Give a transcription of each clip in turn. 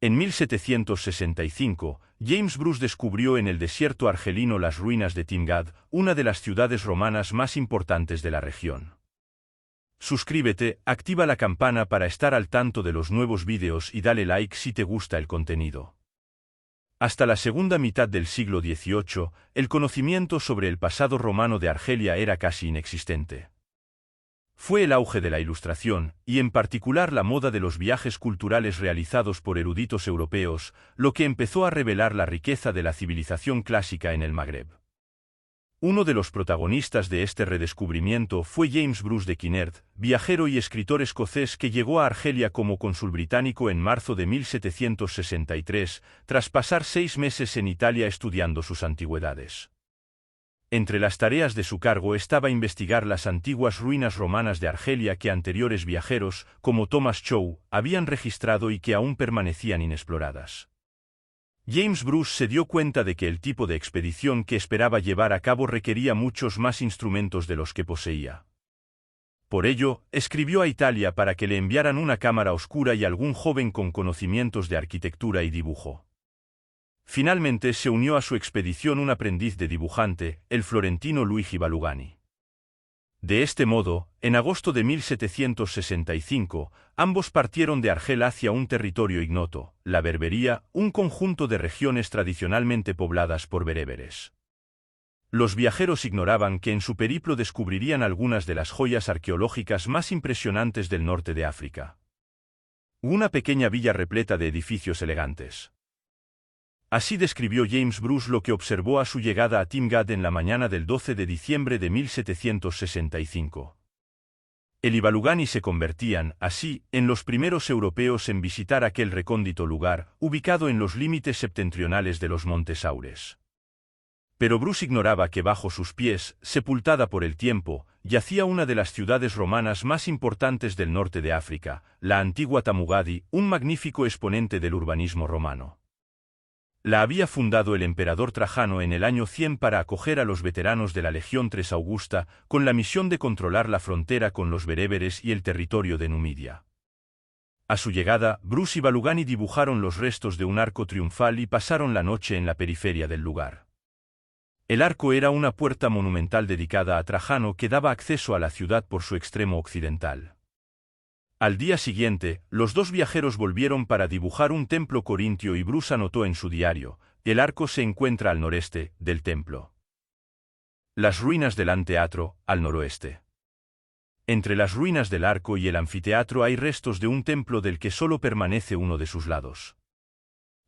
En 1765, James Bruce descubrió en el desierto argelino las ruinas de Timgad, una de las ciudades romanas más importantes de la región. Suscríbete, activa la campana para estar al tanto de los nuevos vídeos y dale like si te gusta el contenido. Hasta la segunda mitad del siglo XVIII, el conocimiento sobre el pasado romano de Argelia era casi inexistente. Fue el auge de la Ilustración, y en particular la moda de los viajes culturales realizados por eruditos europeos, lo que empezó a revelar la riqueza de la civilización clásica en el Magreb. Uno de los protagonistas de este redescubrimiento fue James Bruce de Kinnaird, viajero y escritor escocés que llegó a Argelia como cónsul británico en marzo de 1763, tras pasar 6 meses en Italia estudiando sus antigüedades. Entre las tareas de su cargo estaba investigar las antiguas ruinas romanas de Argelia que anteriores viajeros, como Thomas Chow, habían registrado y que aún permanecían inexploradas. James Bruce se dio cuenta de que el tipo de expedición que esperaba llevar a cabo requería muchos más instrumentos de los que poseía. Por ello, escribió a Italia para que le enviaran una cámara oscura y algún joven con conocimientos de arquitectura y dibujo. Finalmente se unió a su expedición un aprendiz de dibujante, el florentino Luigi Balugani. De este modo, en agosto de 1765, ambos partieron de Argel hacia un territorio ignoto, la Berbería, un conjunto de regiones tradicionalmente pobladas por bereberes. Los viajeros ignoraban que en su periplo descubrirían algunas de las joyas arqueológicas más impresionantes del norte de África. Una pequeña villa repleta de edificios elegantes. Así describió James Bruce lo que observó a su llegada a Timgad en la mañana del 12 de diciembre de 1765. Él y Balugani se convertían, así, en los primeros europeos en visitar aquel recóndito lugar, ubicado en los límites septentrionales de los Montes Aures. Pero Bruce ignoraba que bajo sus pies, sepultada por el tiempo, yacía una de las ciudades romanas más importantes del norte de África, la antigua Tamugadi, un magnífico exponente del urbanismo romano. La había fundado el emperador Trajano en el año 100 para acoger a los veteranos de la Legión III Augusta, con la misión de controlar la frontera con los bereberes y el territorio de Numidia. A su llegada, Bruce y Balugani dibujaron los restos de un arco triunfal y pasaron la noche en la periferia del lugar. El arco era una puerta monumental dedicada a Trajano que daba acceso a la ciudad por su extremo occidental. Al día siguiente, los dos viajeros volvieron para dibujar un templo corintio y Bruce anotó en su diario: el arco se encuentra al noreste del templo. Las ruinas del anfiteatro, al noroeste. Entre las ruinas del arco y el anfiteatro hay restos de un templo del que solo permanece uno de sus lados.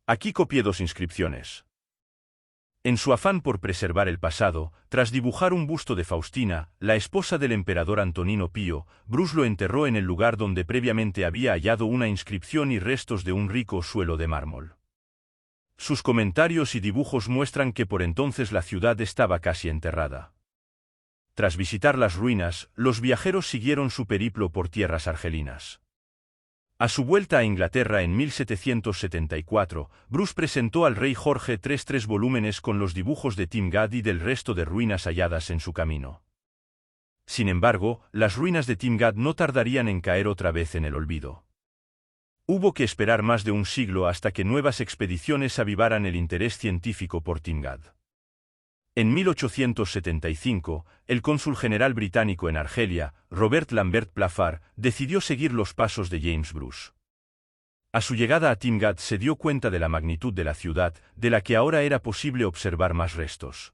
Aquí copié 2 inscripciones. En su afán por preservar el pasado, tras dibujar un busto de Faustina, la esposa del emperador Antonino Pío, Bruce lo enterró en el lugar donde previamente había hallado una inscripción y restos de un rico suelo de mármol. Sus comentarios y dibujos muestran que por entonces la ciudad estaba casi enterrada. Tras visitar las ruinas, los viajeros siguieron su periplo por tierras argelinas. A su vuelta a Inglaterra en 1774, Bruce presentó al rey Jorge III 3 volúmenes con los dibujos de Timgad y del resto de ruinas halladas en su camino. Sin embargo, las ruinas de Timgad no tardarían en caer otra vez en el olvido. Hubo que esperar más de un siglo hasta que nuevas expediciones avivaran el interés científico por Timgad. En 1875, el cónsul general británico en Argelia, Robert Lambert Playfair, decidió seguir los pasos de James Bruce. A su llegada a Timgad se dio cuenta de la magnitud de la ciudad, de la que ahora era posible observar más restos.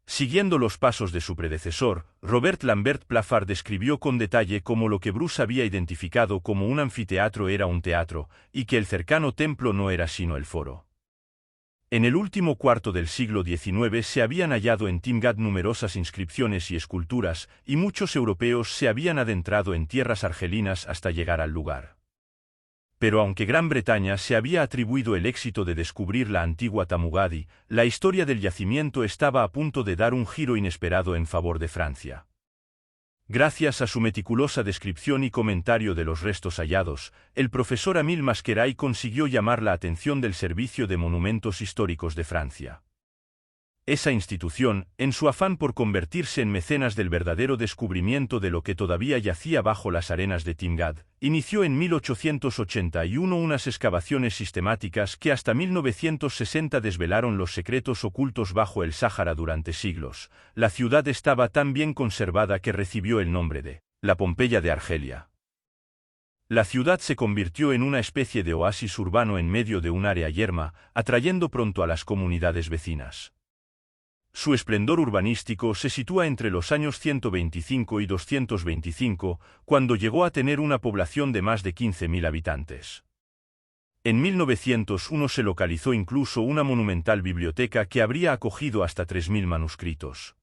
Siguiendo los pasos de su predecesor, Robert Lambert Playfair describió con detalle cómo lo que Bruce había identificado como un anfiteatro era un teatro, y que el cercano templo no era sino el foro. En el último cuarto del siglo XIX se habían hallado en Timgad numerosas inscripciones y esculturas, y muchos europeos se habían adentrado en tierras argelinas hasta llegar al lugar. Pero aunque Gran Bretaña se había atribuido el éxito de descubrir la antigua Tamugadi, la historia del yacimiento estaba a punto de dar un giro inesperado en favor de Francia. Gracias a su meticulosa descripción y comentario de los restos hallados, el profesor Émile Masqueray consiguió llamar la atención del Servicio de Monumentos Históricos de Francia. Esa institución, en su afán por convertirse en mecenas del verdadero descubrimiento de lo que todavía yacía bajo las arenas de Timgad, inició en 1881 unas excavaciones sistemáticas que hasta 1960 desvelaron los secretos ocultos bajo el Sáhara durante siglos. La ciudad estaba tan bien conservada que recibió el nombre de la Pompeya de Argelia. La ciudad se convirtió en una especie de oasis urbano en medio de un área yerma, atrayendo pronto a las comunidades vecinas. Su esplendor urbanístico se sitúa entre los años 125 y 225, cuando llegó a tener una población de más de 15.000 habitantes. En 1901 se localizó incluso una monumental biblioteca que habría acogido hasta 3.000 manuscritos.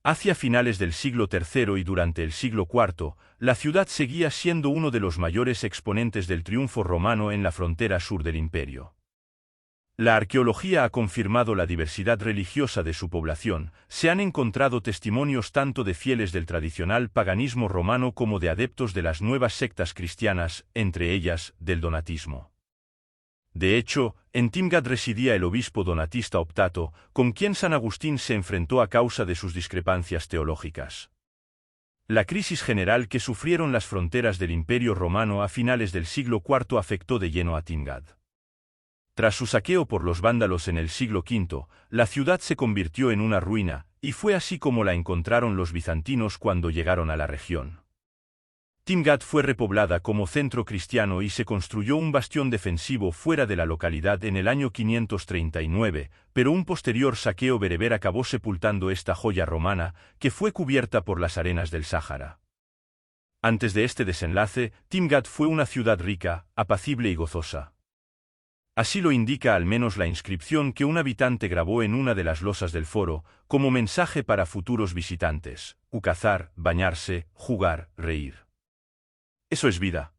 Hacia finales del siglo III y durante el siglo IV, la ciudad seguía siendo uno de los mayores exponentes del triunfo romano en la frontera sur del imperio. La arqueología ha confirmado la diversidad religiosa de su población. Se han encontrado testimonios tanto de fieles del tradicional paganismo romano como de adeptos de las nuevas sectas cristianas, entre ellas, del donatismo. De hecho, en Timgad residía el obispo donatista Optato, con quien San Agustín se enfrentó a causa de sus discrepancias teológicas. La crisis general que sufrieron las fronteras del Imperio Romano a finales del siglo IV afectó de lleno a Timgad. Tras su saqueo por los vándalos en el siglo V, la ciudad se convirtió en una ruina, y fue así como la encontraron los bizantinos cuando llegaron a la región. Timgad fue repoblada como centro cristiano y se construyó un bastión defensivo fuera de la localidad en el año 539, pero un posterior saqueo bereber acabó sepultando esta joya romana, que fue cubierta por las arenas del Sáhara. Antes de este desenlace, Timgad fue una ciudad rica, apacible y gozosa. Así lo indica al menos la inscripción que un habitante grabó en una de las losas del foro, como mensaje para futuros visitantes: cazar, bañarse, jugar, reír. Eso es vida.